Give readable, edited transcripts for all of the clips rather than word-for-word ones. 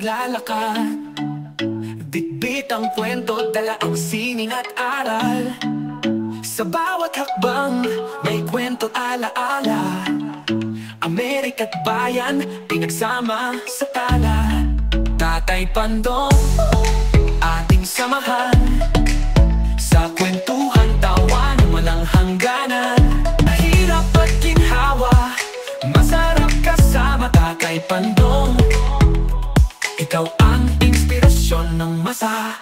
naglalakad. Bitbit ang kwento, dala ang sining at aral. Sa bawat hakbang, may kwento alaala. Amerika't bayan, pinagsama sa tala. Tatay Pandong, ating samahan. Sa kwentuhan, tawa na walang hangganan. Mahirap at ginhawa, masarap kasama Tatay Pandong. Ikaw ang inspirasyon ng masa.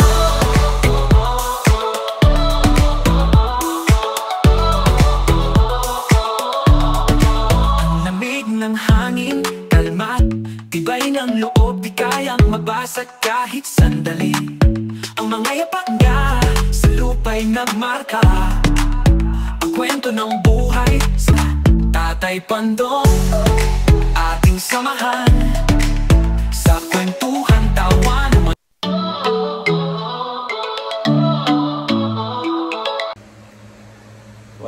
Ang lamig ng hangin, kalmat, tibay ng loob, di kayang mabasag kahit sandali. Ang mga yapak niya sa lupa'y nagmarka. Ang kwento ng buhay sa Tatay Pandong, ating samahan. Sa kwentuhan, tawa naman.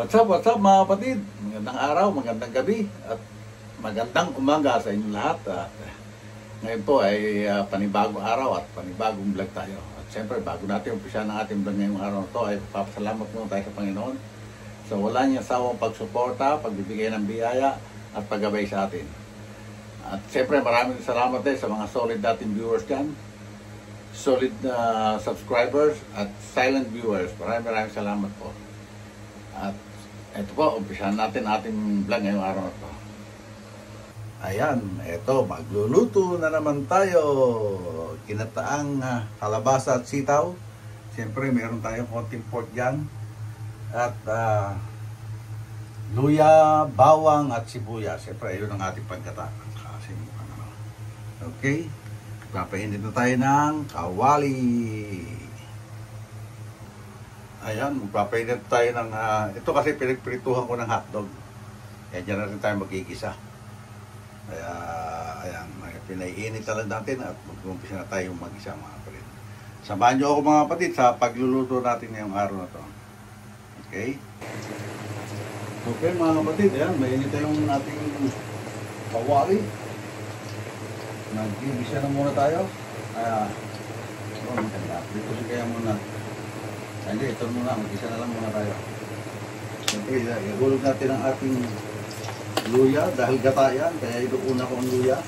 What's up mga kapatid? Magandang araw, magandang gabi, at magandang umaga sa inyo lahat. Ngayon po ay panibagong araw at panibagong vlog tayo. At siyempre, bago natin umpisa ng ating vlog ngayong araw na ito, ay papasalamat muna tayo sa Panginoon sa wala niyang sawang pagsuporta, pagbibigay ng biyaya at paggabay sa atin. At siyempre, maraming salamat din sa mga solid dating viewers dyan, solid subscribers at silent viewers. Maraming salamat po. At ito po, umpisahan natin ating vlog ngayong araw na ito. Ayan, ito, magluluto na naman tayo. Kinataang kalabasa at sitaw. Siyempre, meron tayong konting pork dyan. At luya, bawang at sibuyas. Siyempre, yun ang ating pagkata. Okay, papainit na tayo ng kawali. Ayan, magpapainit tayo ng ito kasi pinagprituhan ko ng hotdog. Kaya dyan natin tayo magkikisa. Kaya, ayan, pinaiinit na lang natin at mag-umpisa na tayo mag-isa mga kapatid. Samahan nyo ako mga kapatid sa pagluluto natin ngayong araw na to. Okay? Okay mga kapatid, ayan, mainit tayong ating kawali. Nag-ibisa na muna tayo. Dito si kaya muna. Hindi, ito muna. Mag-isa na lang muna tayo. Siyempre, ihulog natin ang ating luya. Dahil gata yan, kaya ito una ko ang luya.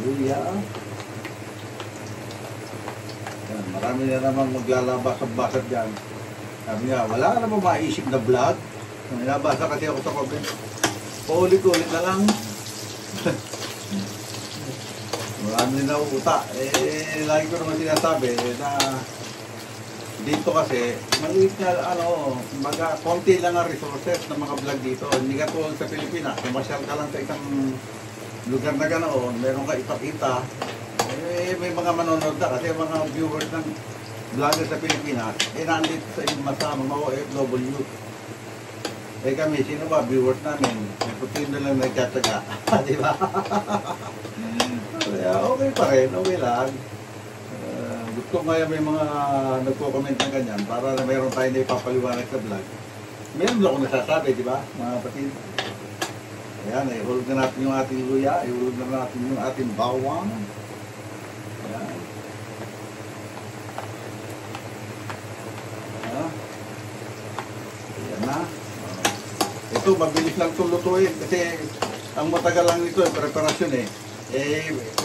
Luya. Yan, marami na naman maglalabas-basad dyan. Sabi niya, wala ka naman maisip na vlog. Nabasa kasi ako sa comment. Paulit-ulit na lang. Marami na uta. Lagi ko naman sinasabi na dito kasi maliit na kumbaga konti lang ang resources ng mga vlog dito. Hindi ka tulad sa Pilipinas. Masyal ka lang sa isang lugar na ganoon, meron ka ipakita. May mga manonood na kasi mga viewers ng vlogger sa Pilipinas nandito sa ibang masama, mga OFW. Kami, sino ba viewers namin? Putin na lang nagkatsaga. Di ba? Okay pa rin, okay lang. Gusto ko ngayon may mga nagko-comment ng ganyan para na mayroon tayo na ipapaliwanag sa vlog. Meron lang ako nasasabi, di ba, mga kapatid? Ayan, ihulog na natin yung ating luya, ihulog na natin yung ating bawang. Ayan. Ayan na. Ito, mabilis lang itong lutuin kasi ang matagal lang nito, preparasyon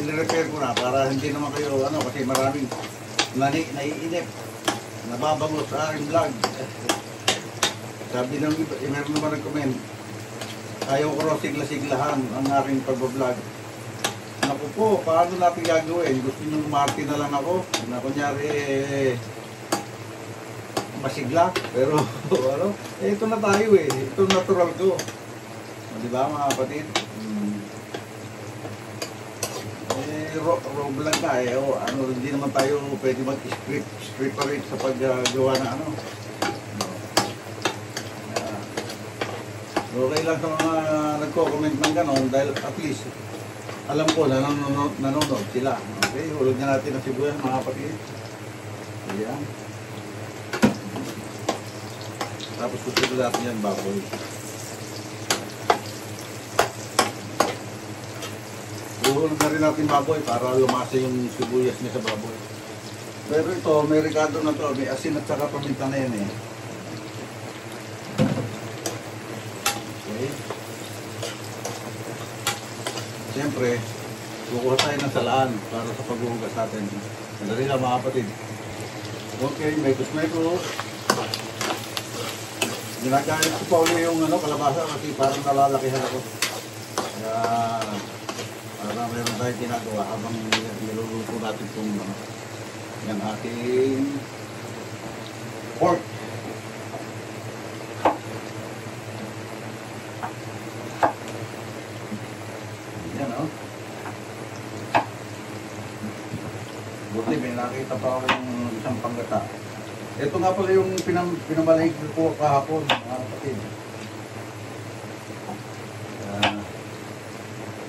pinirepair ko na para hindi naman kayo, kasi maraming naiinip, nababango sa aking vlog. Sabi ng iba, meron naman nag-comment, ayaw ko raw sigla-siglahan ang aking pag-vlog. Naku po, paano natin gagawin? Gusto nyo umarte na lang ako, na kunyari, masigla, pero ito na tayo ito natural ko. Diba mga kapatid? Raw vlog na hindi naman tayo pwede mag-strip pa rin sa paggawa na okay lang sa mga nagko-comment ng gano'n dahil at least alam ko na nanonood sila. Okay, hulog na natin ang sibuyas mga kapatid. Ayan. Tapos susunod natin yan baboy. Uhulog na rin natin baboy para lumasa yung sibuyas niya sa baboy. Pero ito, may ricado na to, may asin at saka paminta na yan eh. Okay. Siyempre, kukuha tayo ng salaan para sa paghuhugas natin. Sandali lang mga kapatid. Okay, mekos-mekos. Ginagamit ko pa ulit yung kalabasa kasi parang nalalakihan ako. Kaya parang meron tayong ginagawa habang niluluto natin itong yung ating pork. Yan o. Buti may nakita pa ako yung isang panggata. Ito nga pala yung pinamalig ko kahapon, mga kapatid.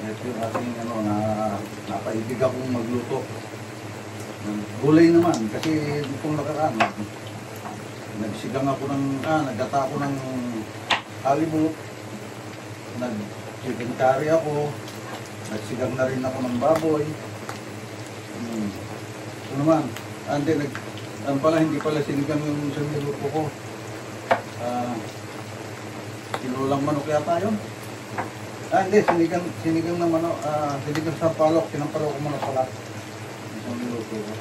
Ito yung ating napaibig akong magluto. Gulay naman, kasi itong nakaraan, nagsigang ako naggata ako ng halibut, nag-chicken curry ako, nagsigang na rin ako ng baboy. Ito naman, hindi pala sinigang yung sa niluto ko. Kinulang manok yata yun. Hindi, sinigang na manok, sinigang sa palok, sinampalok ko manok pala. Isang niluto ko.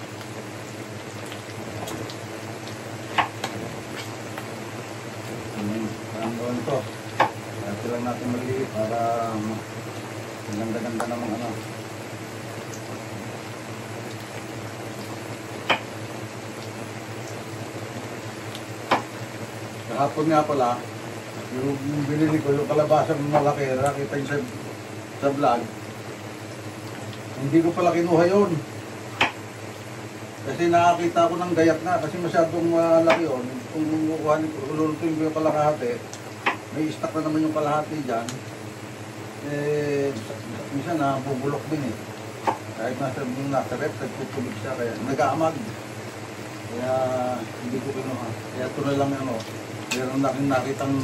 Parang gawin ito. Dati lang natin maliit para ganda-ganda namang Kahapon nga pala, yung binili ko, yung kalabasang malaki, nakita yung sa vlog, hindi ko pala kinuha yun. Kasi nakakita ko ng gayat na, kasi masyadong malaki yun. Kung ululutuin ko yung kalahati, may stock na naman yung kalahati dyan. Minsan bubulok din eh. Kahit nasa rep, nagtutulog siya, kaya nag-aamag. Kaya hindi ko kinuha. Kaya ito na lang meron na nakitang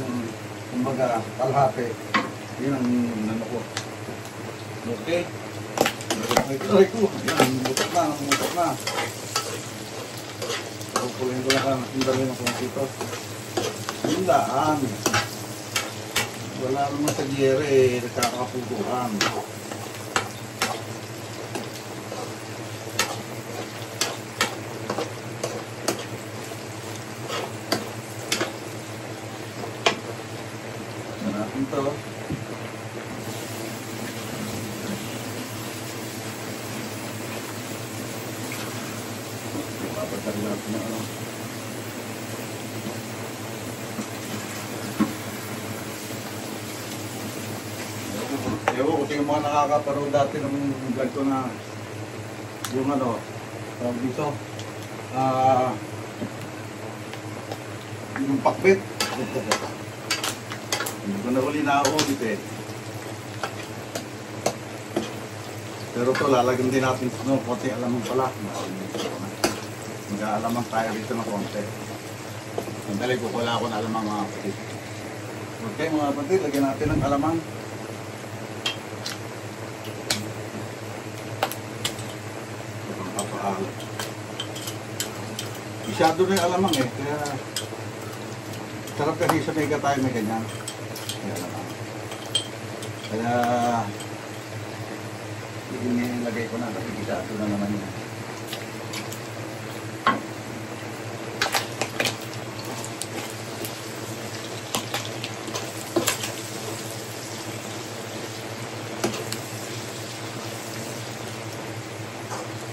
kumbaga kalahati. Yun ang ko. Okay. Aray ko. Yan, mutok na. Pupulin ko lang sindali ng kumpitos. Yun daan. Wala naman sa giyere, nagkakaputuhan. Natin to. Papatari natin na Ewan ko yung mga nakakaparoon dati ng vlog ko na yung tawag dito, yung pakbet. Hindi ko na uli na-audit eh. Pero ito, lalagyan din natin konti alamang pala. Mag-aalamang tayo dito ng konti. Sandali ko pala ako na alamang mga kapatid. Okay mga kapatid, lagyan natin ng alamang. Masyado na yung alamang eh, kaya sarap kasi sa mega tayo may ganyan. Kaya inilagay ko na kasi masyado na naman yan.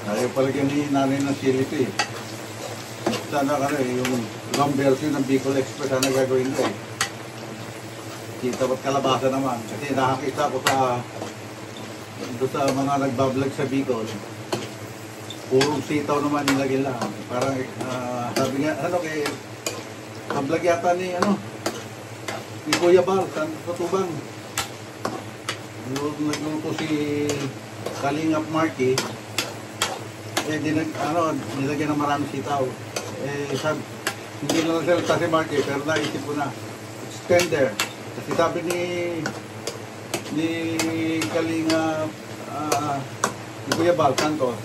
Ayaw palagyan ni nanay ng chili ito eh. Sana yung long version ng Bicol Express sana gagawin ko eh. Kita ba't kalabasa naman. Kasi nakakita ko sa mga nagbablog sa Bicol. Purong sitaw naman nilagay lang. Parang sabi nga, kablog yata ni Kuya Bal, sa Patubang. Nagluto si Kalingap Marky. Nilagyan ng maraming sitaw. Hindi na nagsalita si Marky, pero naisip ko na, it's tender. Kasi sabi ni Kalinga ni Kuya Bal Santos.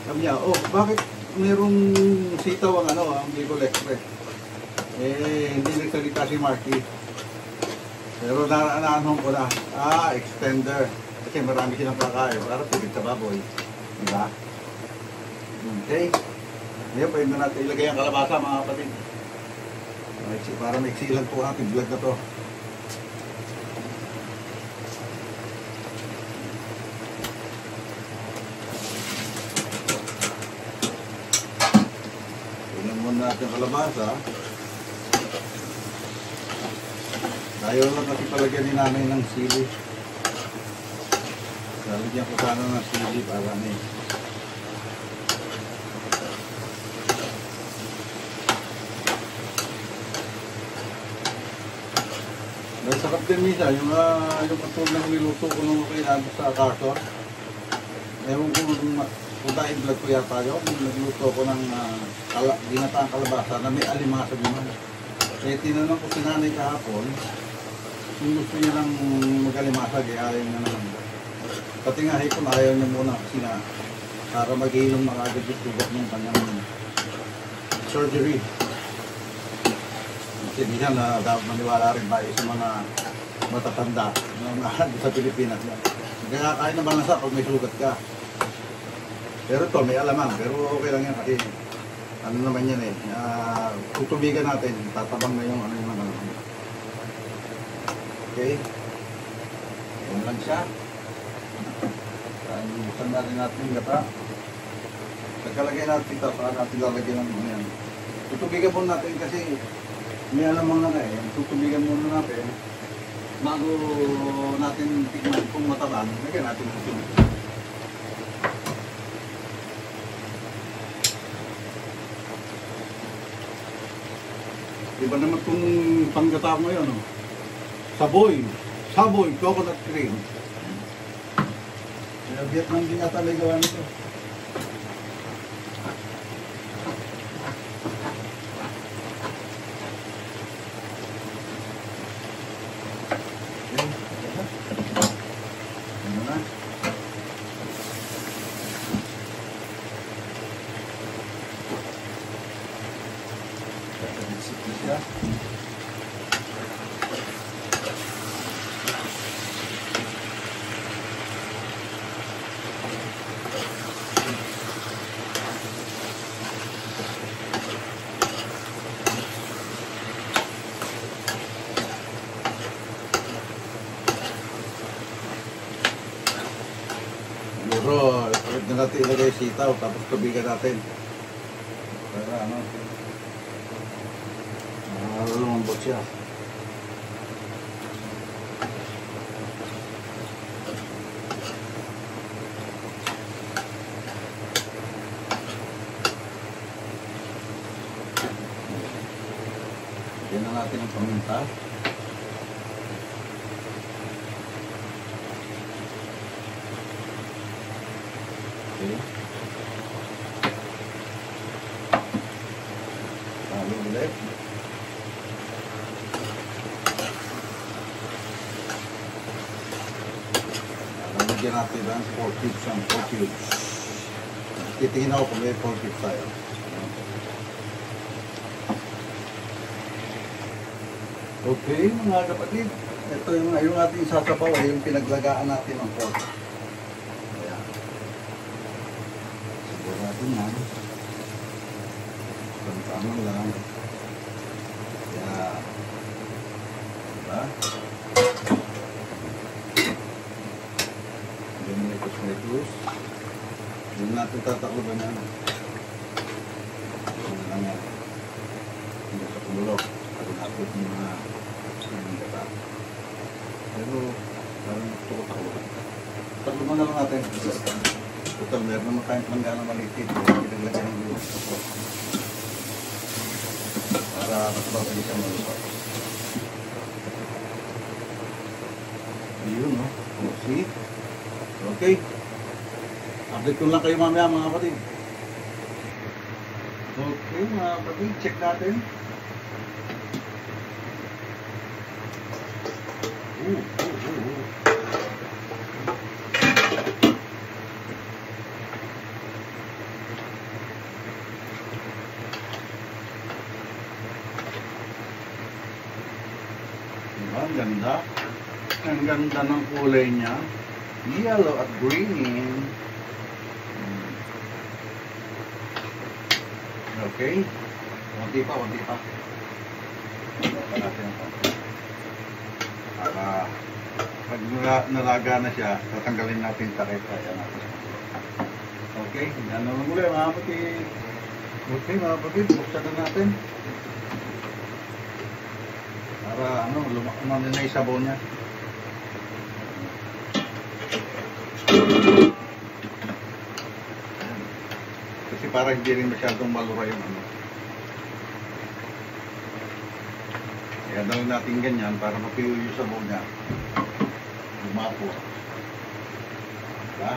Sabi niya, oh, bakit mayroong sitaw ang ang Bicol Express? Hindi nagsalita si Marky. Pero naanong ko na, extender. Kasi marami silang kakain. Para pilit sa baboy. Diba? Okay. Ngayon, pwede na natin ilagay ang kalabasa, mga kapatid. Para maiksi lang po ating vlog na to. Tingnan muna natin ang kalabasa. Ayaw lang kasi palagyan ni nanay ng sili. Lalagyan ko sana ng sili para May sarap din minsan, yung katulad ng niluto ko nung kailangan sa Carson. Ewan ko kung vlog ko yata yun, nagluto ko ng ginataang kalabasa na may alimasa naman. Eh, tinanong ko si nanay kahapon, kung gusto niya ng mag-alimasa, ayaw niya naman. Pati nga hipon, ayaw niya muna kasi na para mag-iinom na agad yung tugat ng kanyang surgery. Kasi di siya na dapat maniwala rin tayo sa mga matatanda sa Pilipinas. Kaya naman nasa pag may sugat ka. Pero ito, may alamang. Pero okay lang yan kasi ano naman yan tutubigan natin, tatabang na yung yung mga okay. Yan lang siya. Buksan natin yung gata. Pagkalagay natin ito, saan natin lalagyan ng yan. Tutubigan po natin kasi may alamang tutubigan muna natin bago natin tignan kung matabang, lagyan natin ng tubig. Iba naman itong panggata mo yun, Saboy, coconut cream. Vietnam din yata may gawa nito. Siguro, ulit na natin ilagay sitaw, tapos tubigan natin. Para lumambot siya. Lagyan na natin ang paminta. Okay. Halo ulit. Lalagyan natin ang 4 cubes ang 4 cubes. Titingin ako kung may 4 cubes tayo. Okay mga kapatid, ito yung ating sasapaw ay yung pinaglagaan natin ng pork. Yan. Tama lang. Yan. Diba? Ganyan. Hindi natin tatakloban yan. Yan lang yan. Hindi sa kumulok. Pag natin yung mga gata. Pero parang gusto ko takloban. Takloban na lang natin. Total, meron naman tayong mangga na malitit. Pinaglagyan ng lupa. Para mas babali siya malupa. Ayun, no? See? Okay. Update ko lang kayo mamaya, mga kapatid. Okay, mga kapatid. Check natin. Ang ganda. Ang ganda ng kulay niya. Yellow at green. Okay. Kunti pa. Kunti natin ang konti. Para pag nalaga na siya, tatanggalin natin yung takip. Kaya natin. Okay. Yan na lang muli mga kapatid. Okay mga kapatid, buksan na natin. Para umano na yung sabaw niya. Kasi para hindi rin masyadong malura yung ano. Kaya dalhin natin ganyan para matuyo yung sabaw niya. Lumapo. Diba?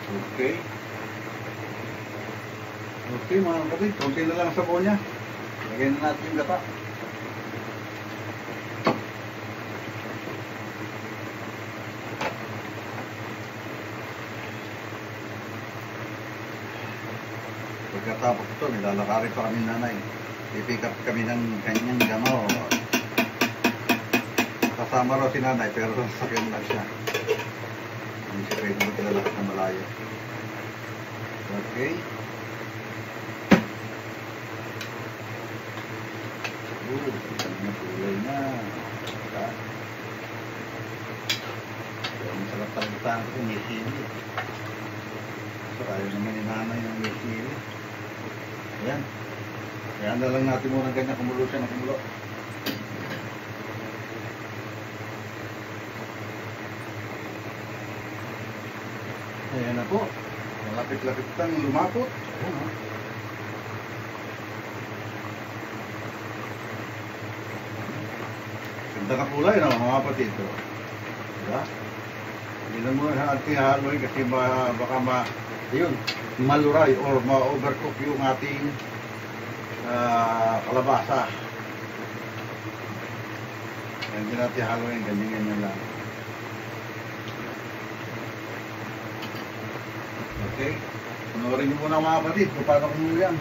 Okay. Okay mga kapatid, konti na lang ang sabaw niya. Lagyan na natin yung gata. Pagkatapos ito, nilalakarin pa kami nanay. I-pick up kami ng kanyang gamo. Kasama raw si nanay pero sasakyan lang siya. Hindi siya pwede maglalakad na malayo. Okay. Ang kulay na. Diba? Ang sarap talaga ko may sili. So ayaw naman ni nanay yung may sili. Ayan. Kaya na lang natin muna ganyan, kumulo siya na kumulo. Ayan na po. Malapit-lapit lang lumapot. Ayan o. Ganda na kulay no, mga kapatid. Diba? Hindi na muna natin haloy kasi baka maluray or ma-overcook yung ating kalabasa. Hindi natin haloy, ganyan-ganyan lang. Okay? Panoorin nyo muna mga kapatid kung paano kumulo yan.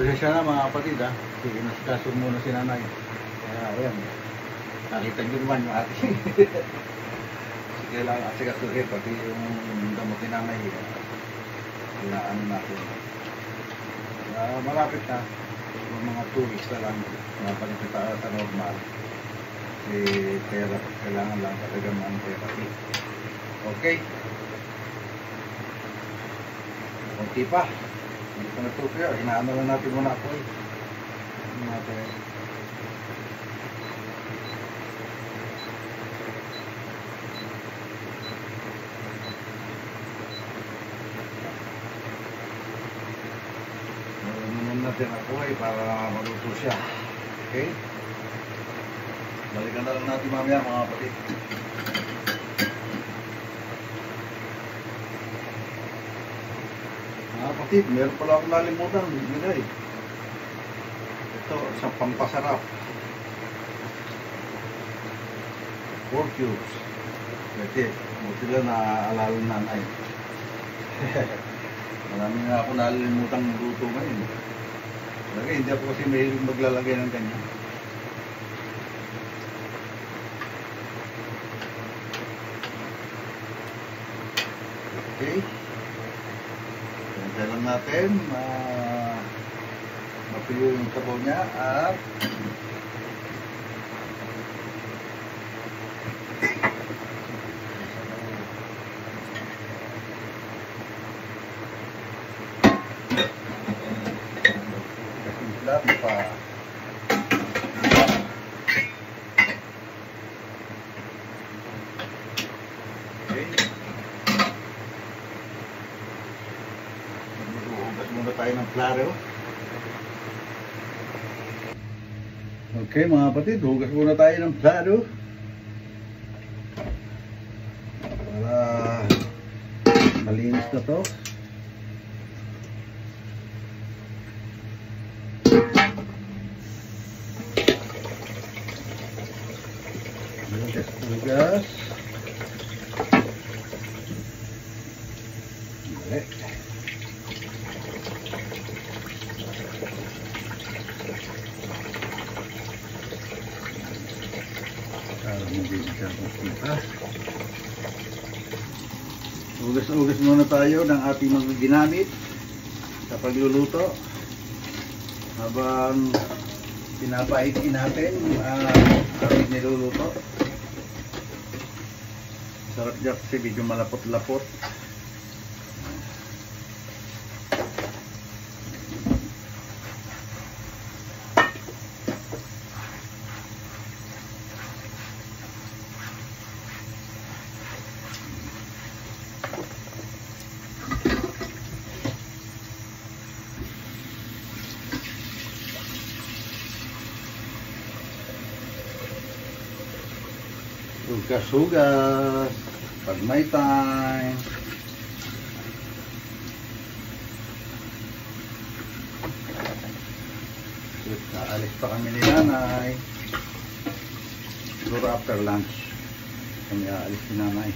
Pasensya na mga kapatid ha. Sige, nasikaso muna si nanay. Kaya ayan. Nakita nyo naman yung ating. Sige lang asikasuhin. Pati yung damot ni nanay. Ano natin. Malapit na. Mga 2 weeks na lang. Napalik na sa normal. Kasi kailangan lang talaga ng therapy. Okay. Kunti pa. Hindi pa natutuyo. Inaano lang natin muna ako eh. Ano natin. Naman natin ako eh para maluto siya. Okay? Balikan na lang natin mamaya mga kapatid. Kapatid, meron pala akong nalimutan bigay. Ito, sa pampasarap. 4 cubes. Kasi, buti lang naaalala ng nanay. Marami nga ako nalilimutang luto ngayon. Talaga, hindi ako kasi mahilig maglalagay ng ganyan. Okay. Kaya lang natin mapilo yung sabaw niya at lahat pa tayo ng klaro. Okay mga kapatid, hugas muna tayo ng klaro para malinis na to. Hugas. Ugas muna tayo ng ating mga ginamit sa pagluluto habang pinapahitin natin ating niluluto. Sarap dyan kasi medyo malapot-lapot. Hugas-hugas pag may time. Naalis pa kami ni nanay. Siguro after lunch kami aalis ni nanay.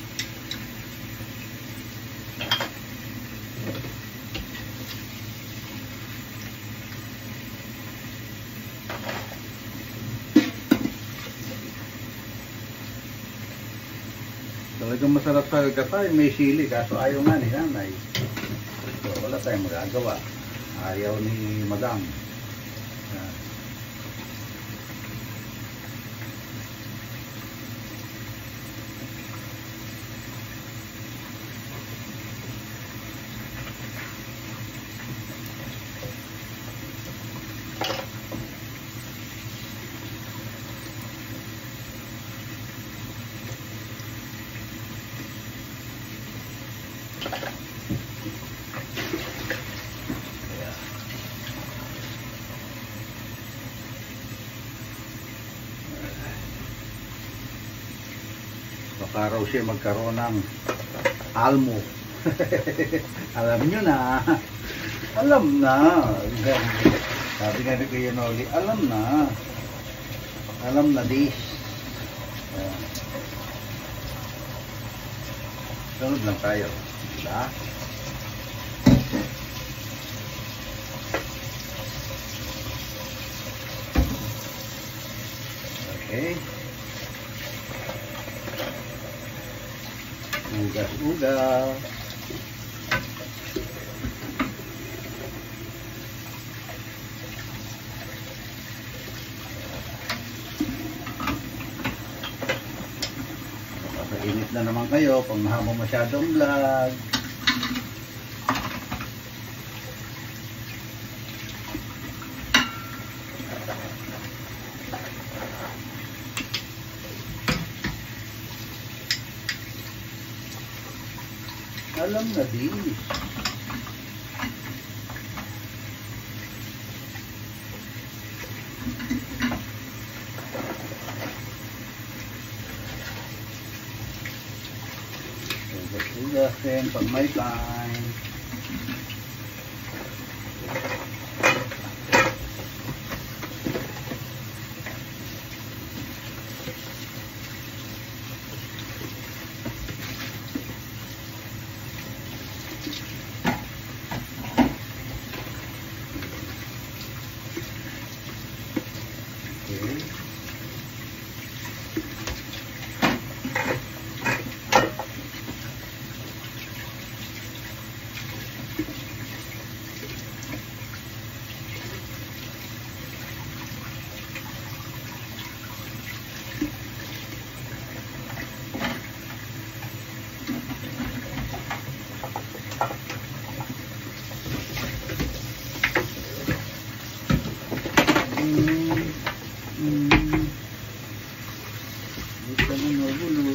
Talagang masarap sa gatay, may sili, kaso ayaw nga ni nanay. So, wala tayong magagawa. Ayaw ni madam. Baka raw siya magkaroon ng almo. Alam nyo na. Alam na. Sabi nga ni Kuya Noli, alam na. Alam na this. Sunod lang tayo. Diba? Okay. Ugas-ugas. Init na naman kayo pag mahaba masyadong vlog. Alam na din. Ugasin pag may time. Okay. Ito na magulo.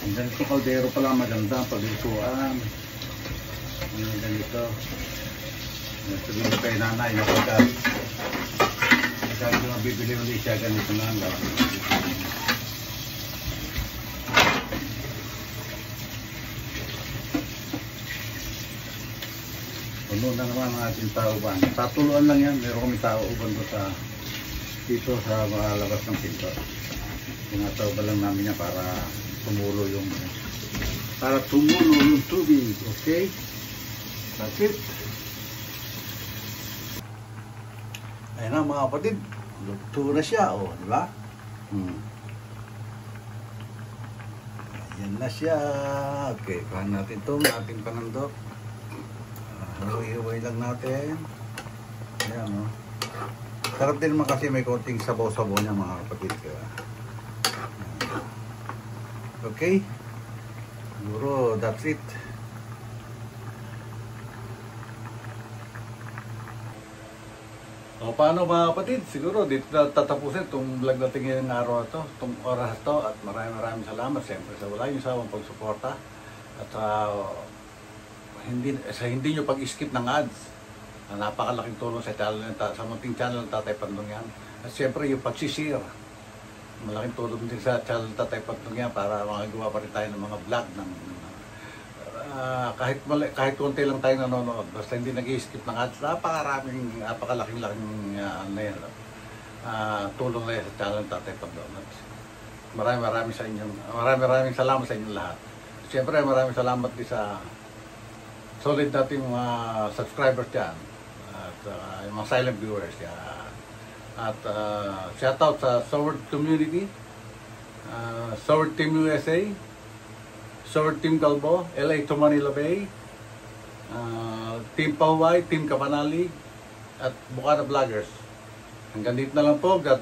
Ganito kaldero pala maganda paglutuan. Ganito. Sabihin ko kay nanay na pagka mabibili ulit siya ganito na lang. Puno na naman ang ating tauban. Tatuluan lang yan. Meron kami tauban dito sa labas ng pinto. Tinatauban lang namin yan para tumulo yung tubig. Okay? That's it. Ayun na mga kapatid, luto na siya, oh, di ba? Ayan na siya. Okay, pahan natin itong ating panandok. Huwi-huwi lang natin. Ayan, oh. Sarap din naman kasi may konting sabaw-sabaw niya mga kapatid. Okay? Siguro, that's it. O, paano mga kapatid? Siguro dito na tatapusin itong vlog natin ngayong araw ito, itong oras ito, at maraming salamat siyempre sa wala yung sawang pagsuporta at hindi nyo pag-skip ng ads. Napakalaking tulong sa channel, sa munting channel ng Tatay Pandong yan. At siyempre yung pagsishare, malaking tulong din sa channel ng Tatay Pandong yan para makagawa pa rin tayo ng mga vlog ng kahit konti lang tayo nanonood, basta hindi nag-i-skip ng ads, napakalaking tulong na yan sa channel ng Tatay Pandong. Maraming sa inyo, maraming salamat sa inyong lahat. Siyempre maraming salamat din sa solid nating mga subscribers dyan at yung mga silent viewers yan. At shoutout sa Sword Community, Sword Team USA, Sword Team Galbo, LA to Manila Bay, Team Pauway, Team Kapanalig, at Bukana Vloggers. Hanggang dito na lang po. God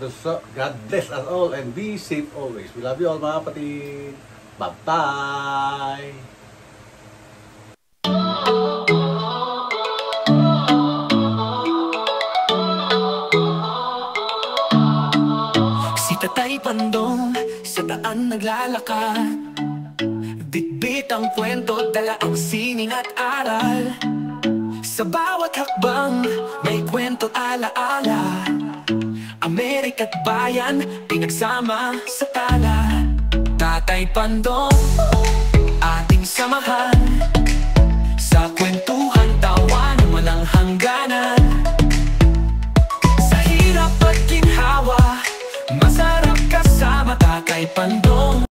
bless us all and be safe always. We love you all mga kapatid. Bye-bye! Si Tatay Pandong sa daan naglalakad, bitbit ang kwento, dala ang sining at aral. Sa bawat hakbang may kwento alaala. Amerika't bayan, pinagsama sa tala. Tatay Pandong, ating samahan. Sa kwentuhan, tawa na walang hangganan. Sa hirap at ginhawa, masarap kasama Tatay Pandong.